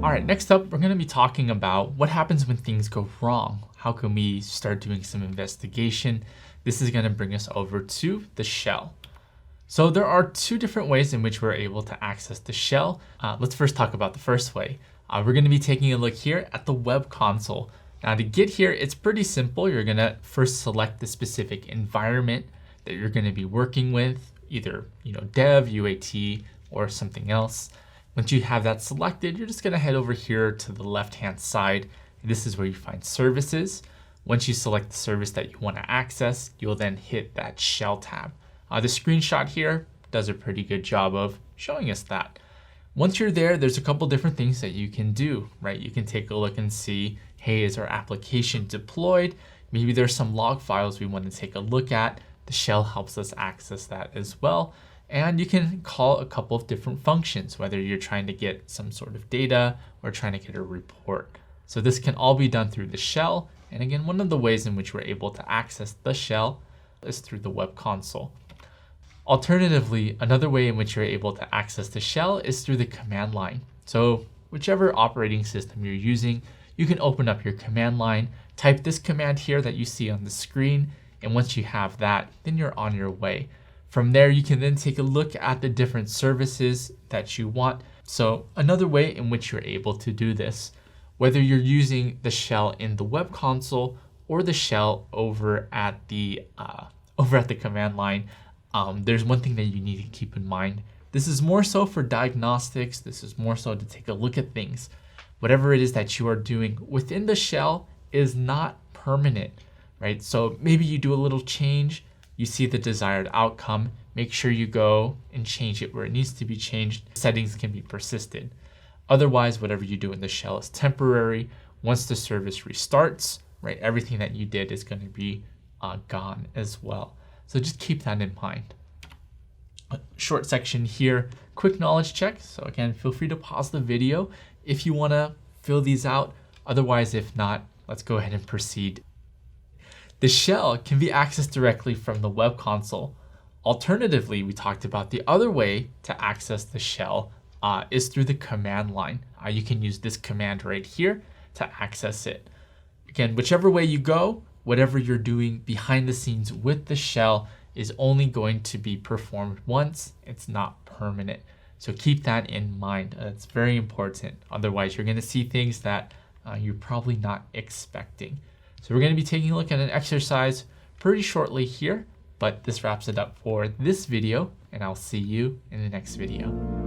All right, next up, we're gonna be talking about what happens when things go wrong. How can we start doing some investigation? This is gonna bring us over to the shell. So there are two different ways in which we're able to access the shell. Let's first talk about the first way. We're gonna be taking a look here at the web console. Now to get here, it's pretty simple. You're gonna first select the specific environment that you're gonna be working with, either dev, UAT, or something else. Once you have that selected, you're just gonna head over here to the left-hand side. This is where you find services. Once you select the service that you wanna access, you'll then hit that shell tab. The screenshot here does a pretty good job of showing us that. Once you're there, there's a couple different things that you can do, right? You can take a look and see, hey, is our application deployed? Maybe there's some log files we want to take a look at. The shell helps us access that as well. And you can call a couple of different functions, whether you're trying to get some sort of data or trying to get a report. So this can all be done through the shell. And again, one of the ways in which we're able to access the shell is through the web console. Alternatively, another way in which you're able to access the shell is through the command line. So whichever operating system you're using, you can open up your command line, type this command here that you see on the screen, and once you have that, then you're on your way. From there, you can then take a look at the different services that you want. So another way in which you're able to do this, whether you're using the shell in the web console or the shell over at the command line, there's one thing that you need to keep in mind. This is more so for diagnostics. This is more so to take a look at things. Whatever it is that you are doing within the shell is not permanent, right? So maybe you do a little change, you see the desired outcome, make sure you go and change it where it needs to be changed. Settings can be persisted. Otherwise, whatever you do in the shell is temporary. Once the service restarts, right, everything that you did is going to be gone as well. So just keep that in mind. A short section here, quick knowledge check. So again, feel free to pause the video if you want to fill these out. Otherwise, if not, let's go ahead and proceed. The shell can be accessed directly from the web console. Alternatively, we talked about the other way to access the shell is through the command line. You can use this command right here to access it. Again, whichever way you go, whatever you're doing behind the scenes with the shell is only going to be performed once. It's not permanent. So keep that in mind. It's very important. Otherwise, you're going to see things that you're probably not expecting. So we're going to be taking a look at an exercise pretty shortly here, but this wraps it up for this video, and I'll see you in the next video.